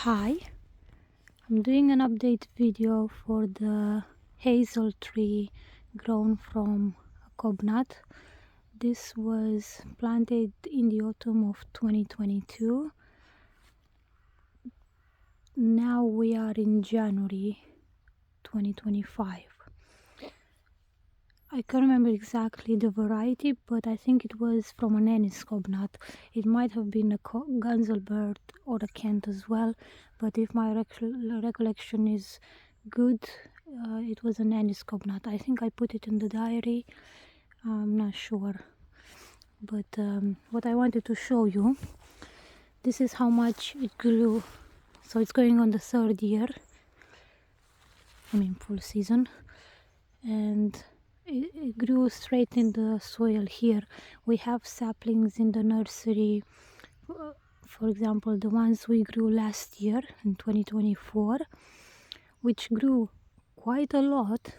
Hi, I'm doing an update video for the hazel tree grown from a cob nut. This was planted in the autumn of 2022. Now we are in January 2025. I can't remember exactly the variety, but I think it was from an anise cob nut. It might have been a Ganzelbird or a Kent as well, but if my recollection is good, it was an anise cob nut. I think I put it in the diary. I'm not sure, but what I wanted to show you, this is how much it grew. So it's going on the third year, full season, and it grew straight in the soil here. We have saplings in the nursery, for example the ones we grew last year in 2024, which grew quite a lot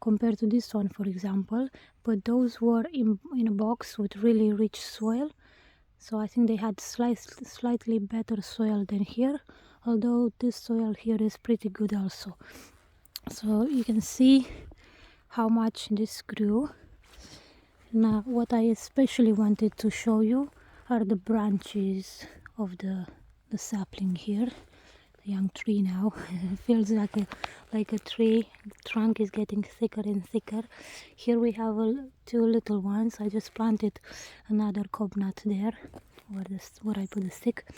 compared to this one, for example, but those were in a box with really rich soil, so I think they had slightly better soil than here, although this soil here is pretty good also. So you can see how much this grew. Now what I especially wanted to show you are the branches of the sapling here, the young tree now. It feels like a tree. The trunk is getting thicker and thicker. Here we have two little ones. I just planted another cob nut there where I put the stick,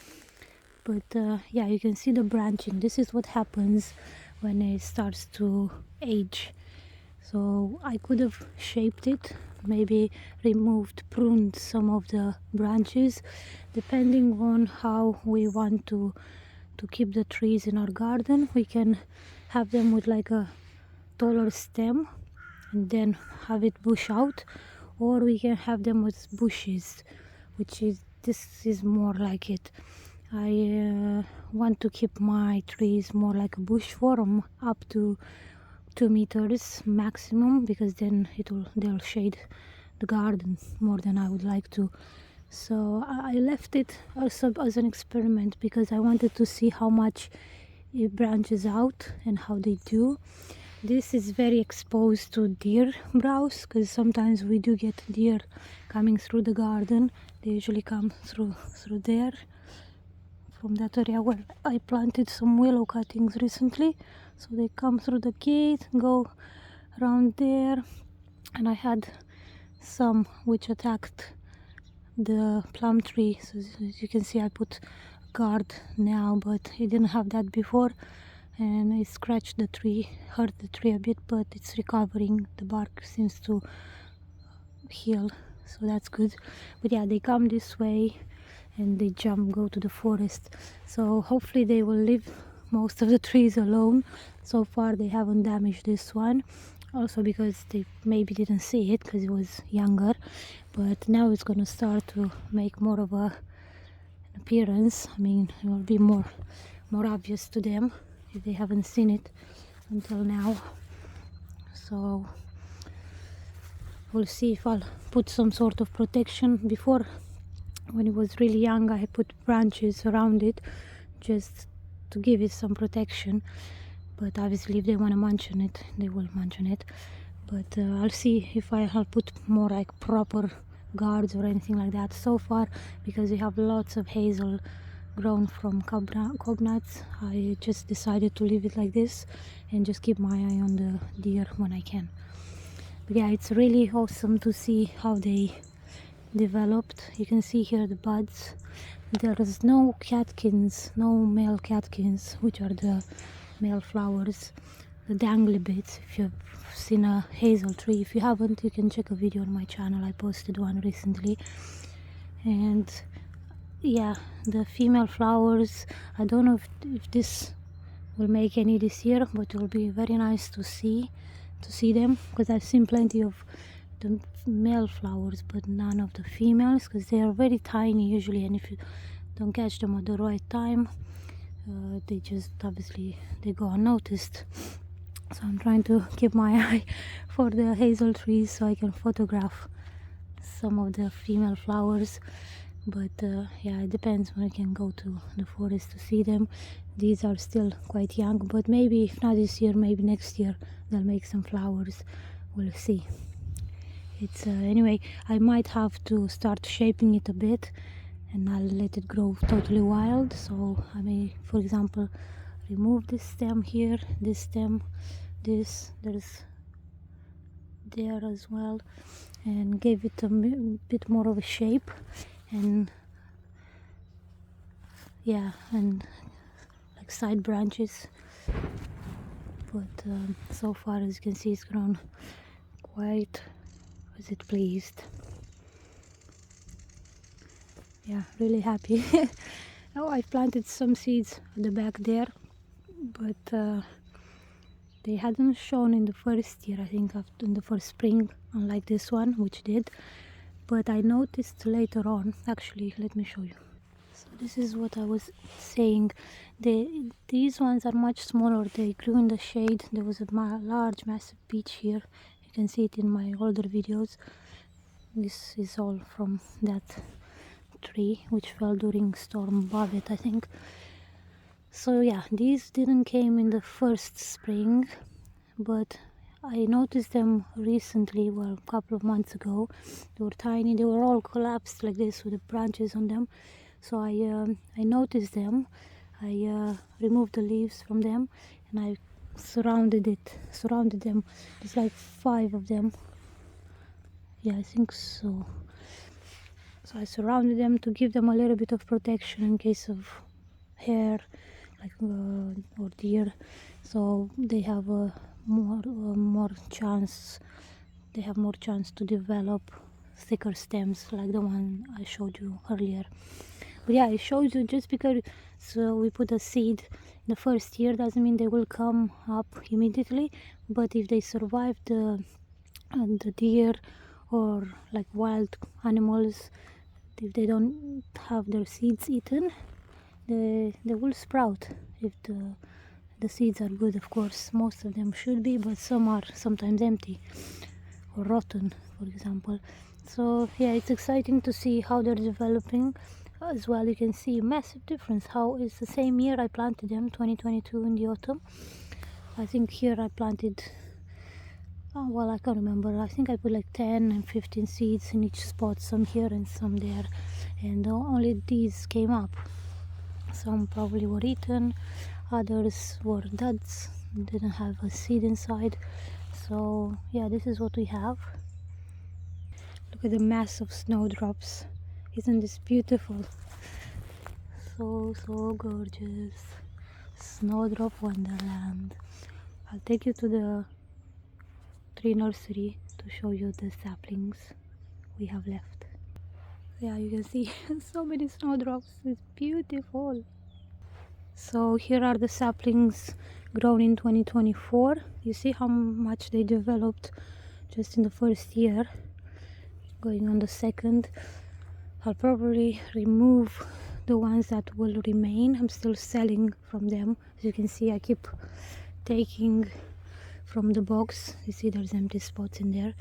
but yeah, you can see the branching. This is what happens when it starts to age. So I could have shaped it, maybe pruned some of the branches, depending on how we want to keep the trees in our garden. We can have them with like a taller stem and then have it bush out, or we can have them with bushes, this is more like it. I want to keep my trees more like a bush form, up to 2 meters maximum, because then they'll shade the garden more than I would like to. So I left it also as an experiment, because I wanted to see how much it branches out and how they do. This is very exposed to deer browse, because sometimes we do get deer coming through the garden. They usually come through there, from that area where I planted some willow cuttings recently. So they come through the gate, go around there, and I had some which attacked the plum tree. So as you can see, I put a guard now, but it didn't have that before, and it scratched the tree, hurt the tree a bit, but it's recovering. The bark seems to heal, so that's good. But yeah, they come this way and they go to the forest, so hopefully they will leave most of the trees alone. So far they haven't damaged this one, also because they maybe didn't see it because it was younger, but now it's going to start to make more of an appearance. It will be more obvious to them if they haven't seen it until now. So we'll see if I'll put some sort of protection. Before, when it was really young, I put branches around it just to give it some protection, but obviously if they want to munch on it, they will munch on it. But I'll see if I'll put more like proper guards or anything like that. So far, because we have lots of hazel grown from cob nuts, I just decided to leave it like this and just keep my eye on the deer when I can. But yeah, it's really awesome to see how they developed. You can see here the buds. There is no catkins, no male catkins, which are the male flowers, the dangly bits. If you've seen a hazel tree, if you haven't, you can check a video on my channel. I posted one recently. And yeah, the female flowers, I don't know if this will make any this year, but it will be very nice to see them, because I've seen plenty of the male flowers but none of the females, because they are very tiny usually, and if you don't catch them at the right time, they just obviously they go unnoticed. So I'm trying to keep my eye for the hazel trees so I can photograph some of the female flowers. but yeah, it depends when I can go to the forest to see them. These are still quite young, but maybe if not this year, maybe next year they'll make some flowers. We'll see. It's anyway, I might have to start shaping it a bit, and I'll let it grow totally wild. So I may, for example, remove this stem here, this stem, there's there as well, and give it a bit more of a shape, and yeah, and like side branches. But so far, as you can see, it's grown quite, is it pleased. Yeah, really happy. Oh, I planted some seeds at the back there, but they hadn't shown in the first year, I think, in the first spring, unlike this one, which did. But I noticed later on, actually, let me show you. So this is what I was saying. These ones are much smaller. They grew in the shade. There was a large, massive beech here. You can see it in my older videos. This is all from that tree, which fell during Storm Babet, I think. So yeah, these didn't came in the first spring, but I noticed them recently, well, a couple of months ago. They were tiny. They were all collapsed like this with the branches on them. So I noticed them. I removed the leaves from them, and I surrounded them. There's like 5 of them. Yeah, I think so. So I surrounded them to give them a little bit of protection in case of hare, like or deer. So they have a more chance. They have more chance to develop thicker stems, like the one I showed you earlier. But yeah, I showed you just because we put a seed in the first year doesn't mean they will come up immediately. But if they survive the deer or like wild animals, if they don't have their seeds eaten, they will sprout if the seeds are good. Of course, most of them should be, but some are sometimes empty or rotten, for example. So yeah, it's exciting to see how they're developing as well. You can see massive difference. How it's the same year I planted them, 2022 in the autumn. I think here I planted, oh, well, I can't remember. I think I put like 10 and 15 seeds in each spot, some here and some there, and only these came up. Some probably were eaten, others were duds, didn't have a seed inside. So yeah, this is what we have. Look at the mass of snowdrops. Isn't this beautiful? So gorgeous. Snowdrop wonderland. I'll take you to the tree nursery to show you the saplings we have left. Yeah, you can see so many snowdrops. It's beautiful. So here are the saplings grown in 2024. You see how much they developed just in the first year. Going on the second, I'll probably remove the ones that will remain. I'm still selling from them. As you can see, I keep taking from the box. You see there's empty spots in there.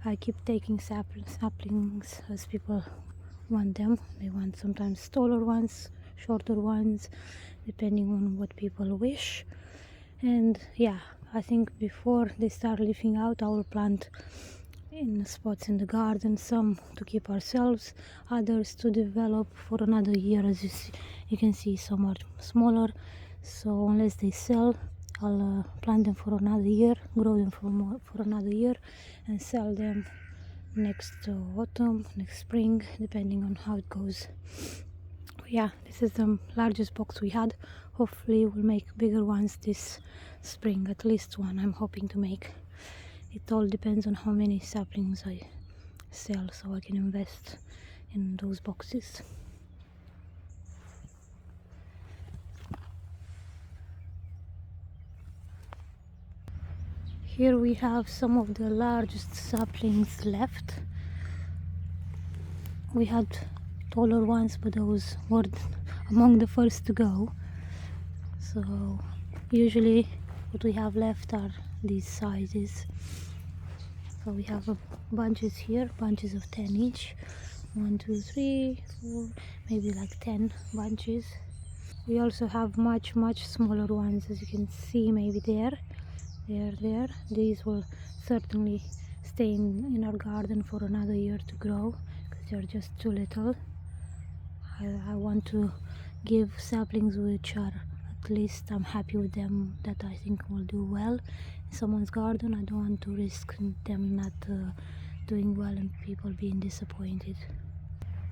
I keep taking saplings as people want them. They want sometimes taller ones, shorter ones, depending on what people wish. And yeah, I think before they start leafing out, I will plant in spots in the garden, some to keep ourselves, others to develop for another year. As you can see, some are smaller, so unless they sell, I'll plant them for another year, grow them for another year, and sell them next autumn, next spring, depending on how it goes. Yeah, this is the largest box we had. Hopefully we'll make bigger ones this spring, at least one I'm hoping to make. It all depends on how many saplings I sell, so I can invest in those boxes. Here we have some of the largest saplings left. We had taller ones, but those were among the first to go. So usually what we have left are these sizes. So we have bunches here, bunches of 10 each. 1, 2, 3, 4, maybe like 10 bunches. We also have much smaller ones, as you can see, maybe there. These will certainly stay in our garden for another year to grow because they're just too little. I want to give saplings which are, at least I'm happy with them, that I think will do well in someone's garden. I don't want to risk them not doing well and people being disappointed.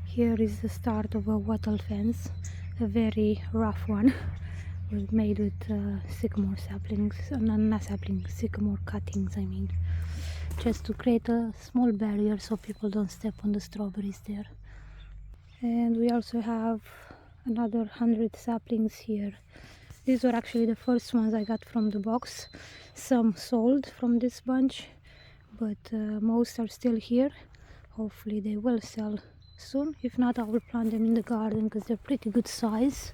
Here is the start of a wattle fence, a very rough one. Was made with sycamore saplings, not saplings, sycamore cuttings, I mean, just to create a small barrier so people don't step on the strawberries there. And we also have another 100 saplings here. These were actually the first ones I got from the box. Some sold from this bunch, but most are still here. Hopefully they will sell soon. If not, I will plant them in the garden because they're pretty good size.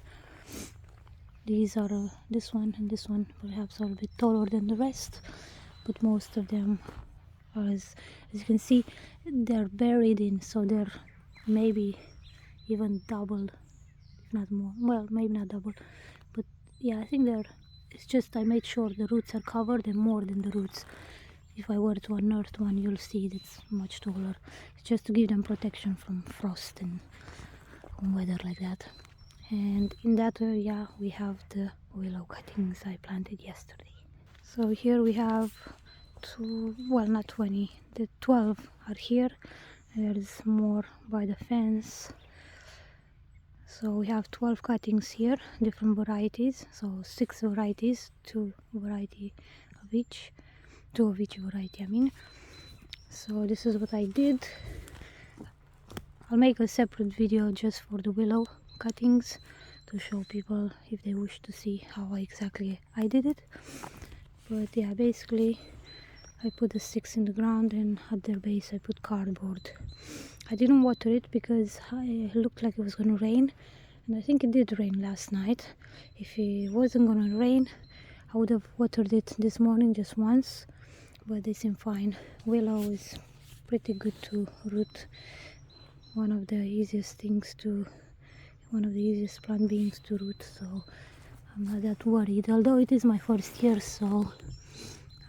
These are this one and this one perhaps are a bit taller than the rest, but most of them are, as you can see, they're buried in, so they're maybe even double, if not more. Well, maybe not double, but yeah, I think it's just I made sure the roots are covered and more than the roots. If I were to unearth one, you'll see it's much taller. It's just to give them protection from frost and weather like that. And in that area we have the willow cuttings I planted yesterday. So here we have not 20, the 12 are here. There's more by the fence. So we have 12 cuttings here, different varieties, so 6 varieties, 2 of each variety, I mean. So this is what I did. I'll make a separate video just for the willow cuttings to show people if they wish to see how exactly I did it. But yeah, basically I put the sticks in the ground and at their base I put cardboard. I didn't water it because it looked like it was going to rain, and I think it did rain last night. If it wasn't going to rain, I would have watered it this morning just once, but they seem fine. Willow is pretty good to root. One of the easiest plant beings to root, so I'm not that worried, although it is my first year, so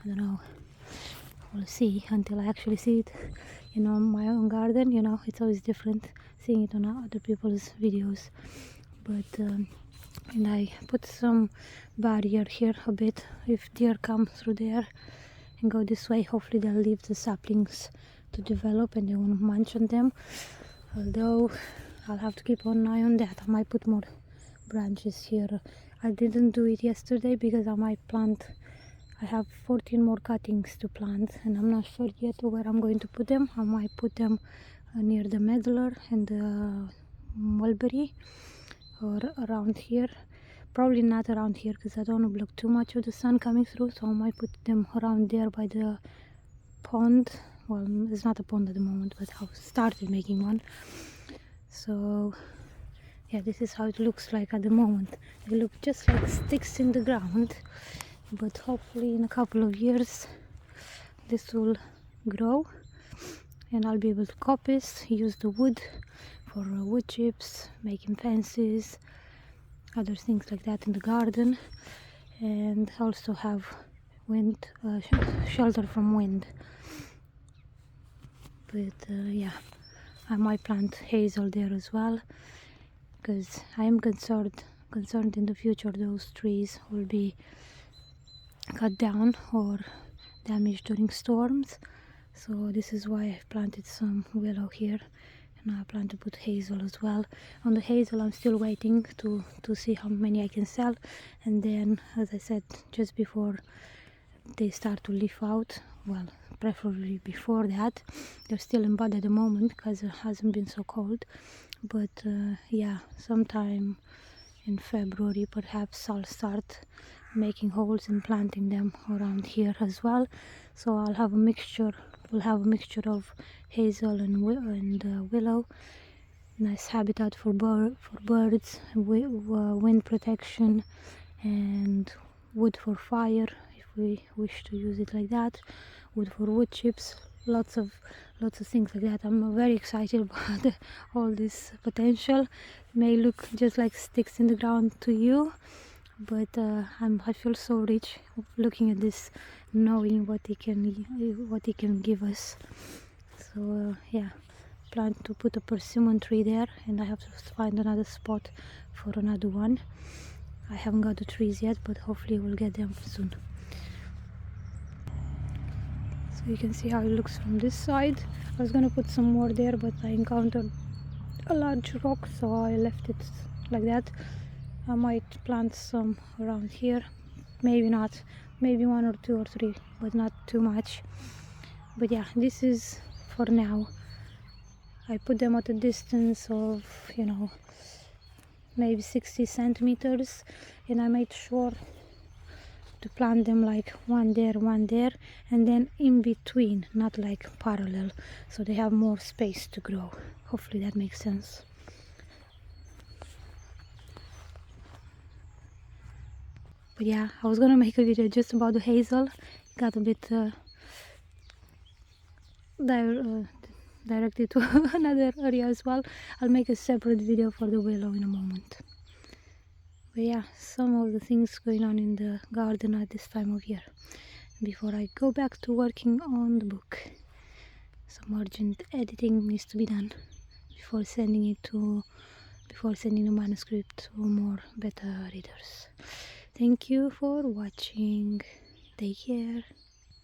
I don't know, we'll see until I actually see it in my own garden. You know, it's always different seeing it on other people's videos. But and I put some barrier here a bit. If deer come through there and go this way, hopefully they'll leave the saplings to develop and they won't munch on them, although I'll have to keep an eye on that. I might put more branches here. I didn't do it yesterday because I have 14 more cuttings to plant and I'm not sure yet where I'm going to put them. I might put them near the medlar and the mulberry, or around here. Probably not around here because I don't want to block too much of the sun coming through, so I might put them around there by the pond. Well, it's not a pond at the moment, but I've started making one. So yeah, this is how it looks like at the moment. They look just like sticks in the ground, but hopefully in a couple of years this will grow and I'll be able to coppice, use the wood for wood chips, making fences, other things like that in the garden, and also have shelter from wind. But yeah, I might plant hazel there as well, because I am concerned in the future those trees will be cut down or damaged during storms. So this is why I've planted some willow here, and I plan to put hazel as well. On the hazel I'm still waiting to see how many I can sell, and then, as I said, just before they start to leaf out, well, preferably before that. They're still in bud at the moment because it hasn't been so cold, but yeah, sometime in February perhaps I'll start making holes and planting them around here as well. So we'll have a mixture of hazel and willow. Nice habitat for birds, wind protection, and wood for fire if we wish to use it like that. Wood for wood chips, lots of things like that. I'm very excited about all this potential. It may look just like sticks in the ground to you, but I feel so rich looking at this, knowing what it can give us. So yeah, plan to put a persimmon tree there, and I have to find another spot for another one. I haven't got the trees yet, but hopefully we'll get them soon. So you can see how it looks from this side. I was gonna put some more there, but I encountered a large rock, so I left it like that. I might plant some around here, maybe not, maybe 1 or 2 or 3, but not too much. But yeah, this is for now. I put them at a distance of, you know, maybe 60 centimeters, and I made sure to plant them like one there, and then in between, not like parallel, so they have more space to grow. Hopefully that makes sense. But yeah, I was gonna make a video just about the hazel. Got a bit directed to another area as well. I'll make a separate video for the willow in a moment. But yeah, some of the things going on in the garden at this time of year before I go back to working on the book. Some urgent editing needs to be done before sending the manuscript to more beta readers. Thank you for watching. Take care.